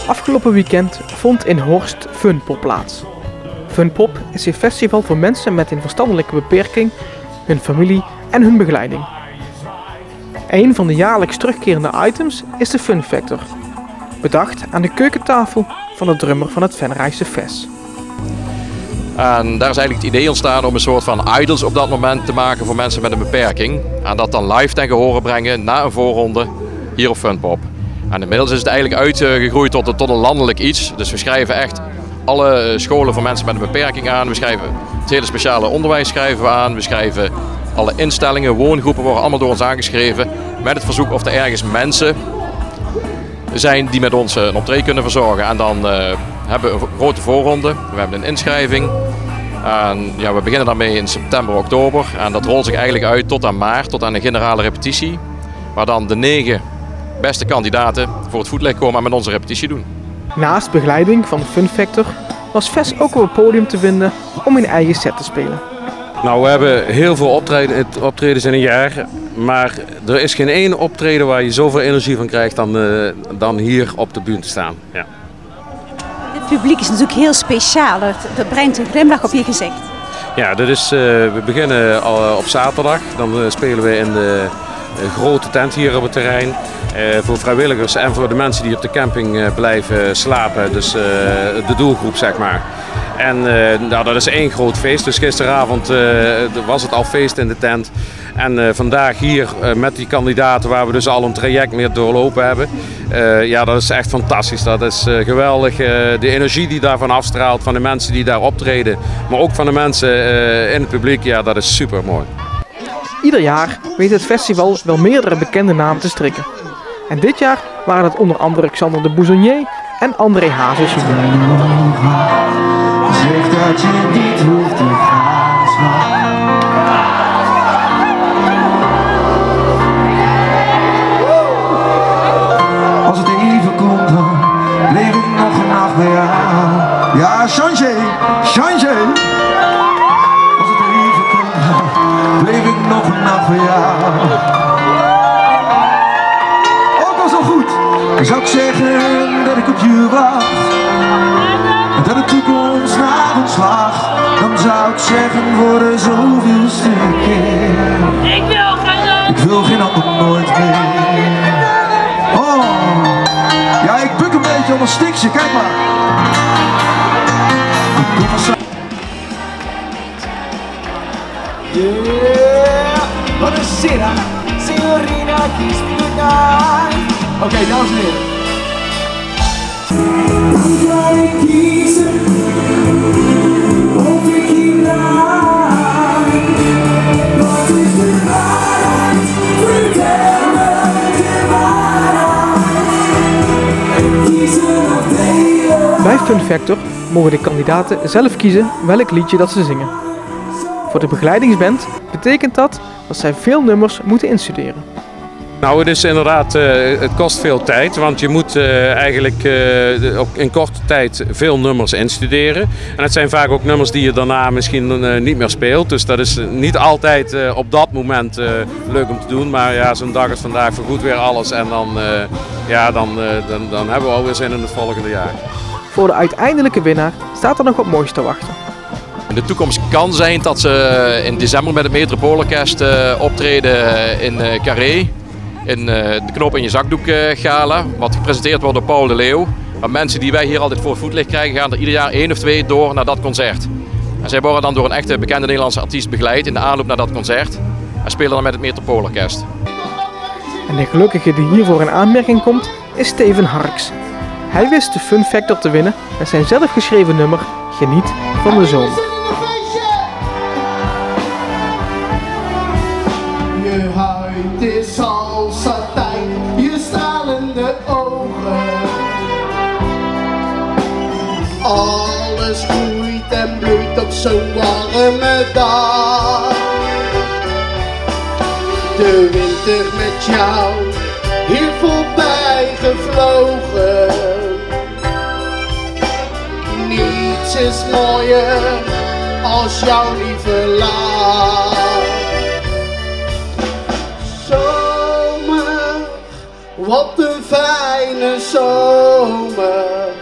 Afgelopen weekend vond in Horst Funpop plaats. Funpop is een festival voor mensen met een verstandelijke beperking, hun familie en hun begeleiding. Een van de jaarlijks terugkerende items is de Fun Factor, bedacht aan de keukentafel van de drummer van het Venraayse Fes. En daar is eigenlijk het idee ontstaan om een soort van idols op dat moment te maken voor mensen met een beperking. En dat dan live ten gehore brengen na een voorronde hier op Funpop. En inmiddels is het eigenlijk uitgegroeid tot een landelijk iets. Dus we schrijven echt alle scholen voor mensen met een beperking aan. We schrijven het hele speciale onderwijs schrijven we aan. We schrijven alle instellingen, woongroepen worden allemaal door ons aangeschreven. Met het verzoek of er ergens mensen zijn die met ons een optreden kunnen verzorgen. En dan hebben we een grote voorronde. We hebben een inschrijving. En ja, we beginnen daarmee in september, oktober. En dat rolt zich eigenlijk uit tot aan maart, tot aan een generale repetitie. Waar dan de 9 beste kandidaten voor het voetlicht komen en met onze repetitie doen. Naast begeleiding van de Fun Factor was Fes ook op het podium te vinden om een eigen set te spelen. Nou, we hebben heel veel optredens in een jaar, maar er is geen één optreden waar je zoveel energie van krijgt dan hier op de bühne te staan. Ja. Het publiek is natuurlijk heel speciaal, dat brengt een glimlach op je gezicht. Ja, we beginnen al op zaterdag, dan spelen we in de grote tent hier op het terrein. Voor vrijwilligers en voor de mensen die op de camping blijven slapen, dus de doelgroep zeg maar. En nou, dat is één groot feest, dus gisteravond was het al feest in de tent. En vandaag hier met die kandidaten waar we dus al een traject mee doorlopen hebben. Ja, dat is echt fantastisch, dat is geweldig. De energie die daarvan afstraalt, van de mensen die daar optreden, maar ook van de mensen in het publiek, ja, dat is super mooi. Ieder jaar weet het festival wel meerdere bekende namen te strikken. En dit jaar waren het onder andere Xander de Bouzonnier en André Hazes Jr. Zeg dat je niet hoeft te gaan, schat. Als het even komt, dan leef ik nog een nacht bij jou. Ja, Changé, Changé. Als het even komt, dan leef ik nog een nacht bij jou. Ook al zo goed, dan zou ik zeggen dat ik op je wacht. En dat de toekomst naar ons lacht, dan zou ik zeggen voor de zoveelste keer. Ik wil geen ander nooit meer. Oh, ja, ik buk een beetje onder stikje, kijk maar. Yeah, buonasera, signorina, kiss me goodnight. Oké, dames en heren. Bij Fun Factor mogen de kandidaten zelf kiezen welk liedje dat ze zingen. Voor de begeleidingsband betekent dat zij veel nummers moeten instuderen. Nou, het is inderdaad, het kost veel tijd, want je moet eigenlijk in korte tijd veel nummers instuderen. En het zijn vaak ook nummers die je daarna misschien niet meer speelt. Dus dat is niet altijd op dat moment leuk om te doen. Maar ja, zo'n dag als vandaag vergoedt weer alles en dan hebben we alweer zin in het volgende jaar. Voor de uiteindelijke winnaar staat er nog wat moois te wachten. In de toekomst kan zijn dat ze in december met het Metropoolorkest optreden in Carré. In de Knoop in je zakdoek gala, wat gepresenteerd wordt door Paul de Leeuw. Maar mensen die wij hier altijd voor het voetlicht krijgen, gaan er ieder jaar 1 of 2 door naar dat concert. En zij worden dan door een echte bekende Nederlandse artiest begeleid in de aanloop naar dat concert. En spelen dan met het Metropoolorkest. En de gelukkige die hiervoor in aanmerking komt, is Steven Harks. Hij wist de Fun Factor te winnen met zijn zelfgeschreven nummer Geniet van de zomer. Je huid is als satijn, je stralende ogen. Alles groeit en bloeit op zo'n warme dag. De winter met jou hier voorbij gevlogen. Niets is mooier als jouw lieve lach. Zomer, wat een fijne zomer.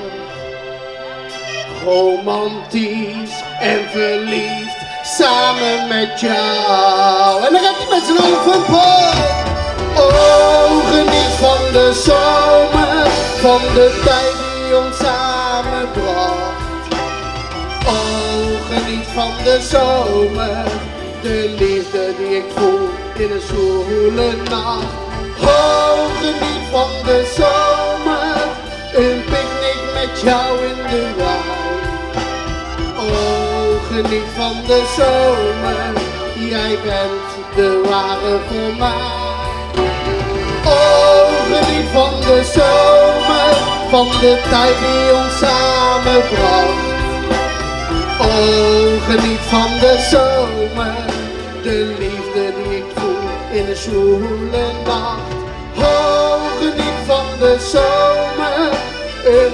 Romantisch en verliefd, samen met jou. En dan gaat hij met z'n allen van Pop. Oh, geniet van de zomer, van de tijd die ons samenbracht. Oh, geniet van de zomer, de liefde die ik voel in een zwoele nacht. Oh, geniet van de zomer, een picknick met jou in de wei. Oh, geniet van de zomer, jij bent de ware voor mij. Oh, geniet van de zomer, van de tijd die ons samenbracht. Oh, geniet van de zomer, de liefde die ik voel in een zwoele nacht. Oh, geniet van de zomer, een